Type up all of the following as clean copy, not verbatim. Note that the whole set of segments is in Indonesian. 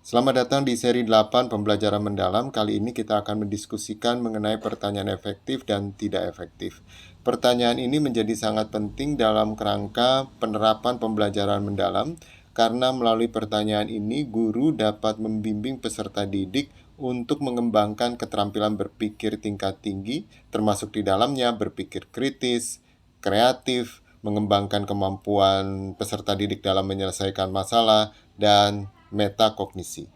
Selamat datang di seri 8 pembelajaran mendalam. Kali ini kita akan mendiskusikan mengenai pertanyaan efektif dan tidak efektif. Pertanyaan ini menjadi sangat penting dalam kerangka penerapan pembelajaran mendalam karena melalui pertanyaan ini guru dapat membimbing peserta didik untuk mengembangkan keterampilan berpikir tingkat tinggi, termasuk di dalamnya berpikir kritis, kreatif, mengembangkan kemampuan peserta didik dalam menyelesaikan masalah, dan metakognisi.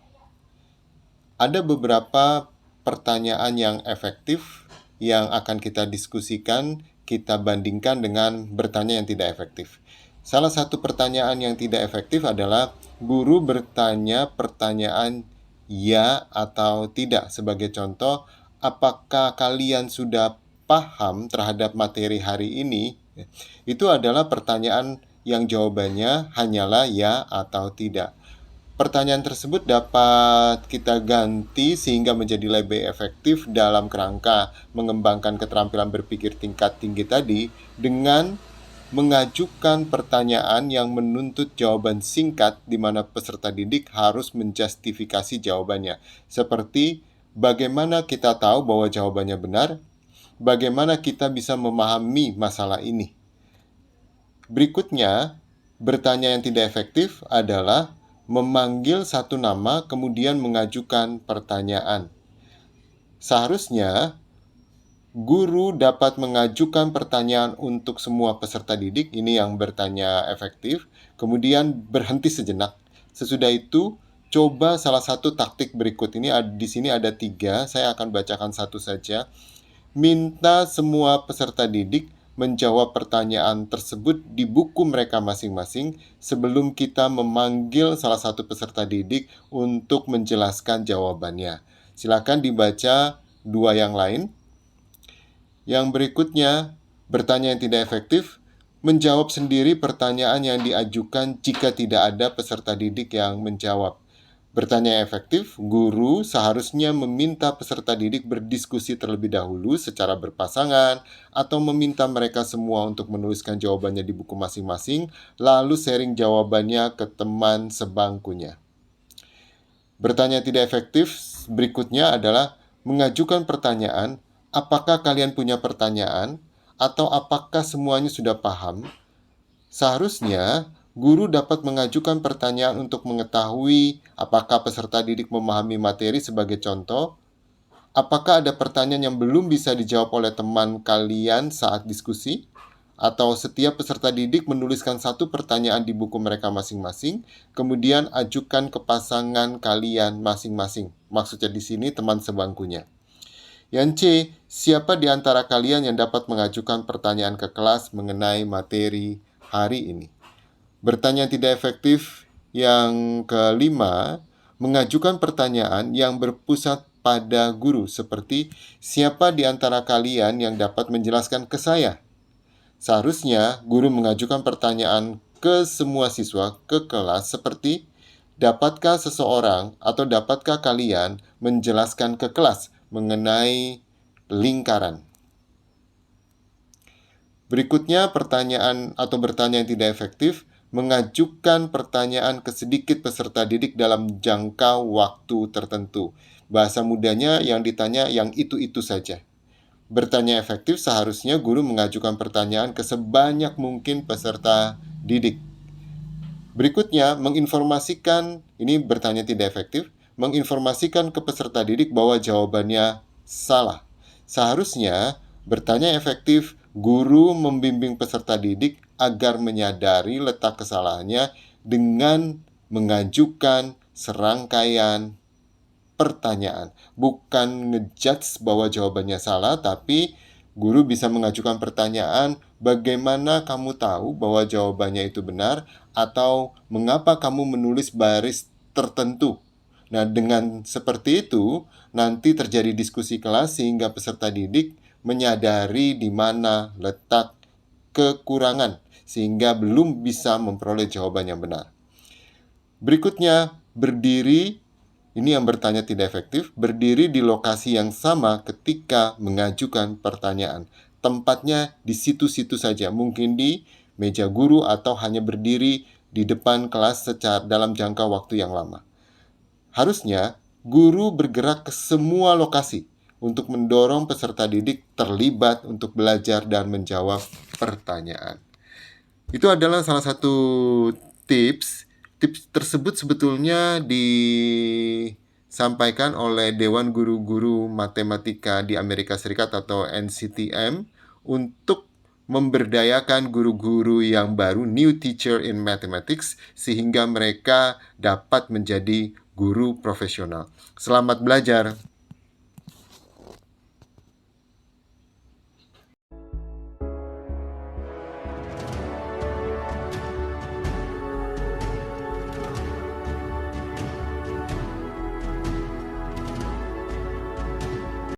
Ada beberapa pertanyaan yang efektif yang akan kita diskusikan, kita bandingkan dengan bertanya yang tidak efektif. Salah satu pertanyaan yang tidak efektif adalah guru bertanya pertanyaan ya atau tidak. Sebagai contoh, apakah kalian sudah paham terhadap materi hari ini? Itu adalah pertanyaan yang jawabannya hanyalah ya atau tidak. Pertanyaan tersebut dapat kita ganti sehingga menjadi lebih efektif dalam kerangka mengembangkan keterampilan berpikir tingkat tinggi tadi dengan mengajukan pertanyaan yang menuntut jawaban singkat di mana peserta didik harus menjustifikasi jawabannya. Seperti bagaimana kita tahu bahwa jawabannya benar, bagaimana kita bisa memahami masalah ini. Berikutnya, bertanya yang tidak efektif adalah memanggil satu nama kemudian mengajukan pertanyaan. Seharusnya, guru dapat mengajukan pertanyaan untuk semua peserta didik, ini yang bertanya efektif, kemudian berhenti sejenak. Sesudah itu, coba salah satu taktik berikut ini. Di sini ada 3, saya akan bacakan satu saja. Minta semua peserta didik menjawab pertanyaan tersebut di buku mereka masing-masing sebelum kita memanggil salah satu peserta didik untuk menjelaskan jawabannya. Silakan dibaca 2 yang lain. Yang berikutnya, bertanya yang tidak efektif, menjawab sendiri pertanyaan yang diajukan jika tidak ada peserta didik yang menjawab. Bertanya efektif, guru seharusnya meminta peserta didik berdiskusi terlebih dahulu secara berpasangan atau meminta mereka semua untuk menuliskan jawabannya di buku masing-masing, lalu sharing jawabannya ke teman sebangkunya. Bertanya tidak efektif berikutnya adalah mengajukan pertanyaan, apakah kalian punya pertanyaan atau apakah semuanya sudah paham? Seharusnya guru dapat mengajukan pertanyaan untuk mengetahui apakah peserta didik memahami materi. Sebagai contoh, apakah ada pertanyaan yang belum bisa dijawab oleh teman kalian saat diskusi? Atau setiap peserta didik menuliskan satu pertanyaan di buku mereka masing-masing, kemudian ajukan ke pasangan kalian masing-masing. Maksudnya di sini teman sebangkunya. Yang C, siapa di antara kalian yang dapat mengajukan pertanyaan ke kelas mengenai materi hari ini? Bertanya tidak efektif yang kelima, mengajukan pertanyaan yang berpusat pada guru seperti siapa di antara kalian yang dapat menjelaskan ke saya? Seharusnya guru mengajukan pertanyaan ke semua siswa ke kelas seperti dapatkah seseorang atau dapatkah kalian menjelaskan ke kelas mengenai lingkaran? Berikutnya, pertanyaan atau bertanya yang tidak efektif, mengajukan pertanyaan ke sedikit peserta didik dalam jangka waktu tertentu. Bahasa mudanya yang ditanya yang itu-itu saja. Bertanya efektif seharusnya guru mengajukan pertanyaan ke sebanyak mungkin peserta didik. Berikutnya, menginformasikan, ini bertanya tidak efektif, menginformasikan ke peserta didik bahwa jawabannya salah. Seharusnya, bertanya efektif, guru membimbing peserta didik agar menyadari letak kesalahannya dengan mengajukan serangkaian pertanyaan. Bukan ngejudge bahwa jawabannya salah, tapi guru bisa mengajukan pertanyaan, bagaimana kamu tahu bahwa jawabannya itu benar, atau mengapa kamu menulis baris tertentu. Nah, dengan seperti itu, nanti terjadi diskusi kelas sehingga peserta didik menyadari di mana letak kekurangan, sehingga belum bisa memperoleh jawaban yang benar. Berikutnya, berdiri. Ini yang bertanya tidak efektif, berdiri di lokasi yang sama ketika mengajukan pertanyaan. Tempatnya di situ-situ saja, mungkin di meja guru atau hanya berdiri di depan kelas dalam jangka waktu yang lama. Harusnya guru bergerak ke semua lokasi untuk mendorong peserta didik terlibat untuk belajar dan menjawab pertanyaan. Itu adalah salah satu tips. Tips tersebut sebetulnya disampaikan oleh Dewan Guru-Guru Matematika di Amerika Serikat atau NCTM untuk memberdayakan guru-guru yang baru, new teacher in mathematics, sehingga mereka dapat menjadi guru profesional. Selamat belajar!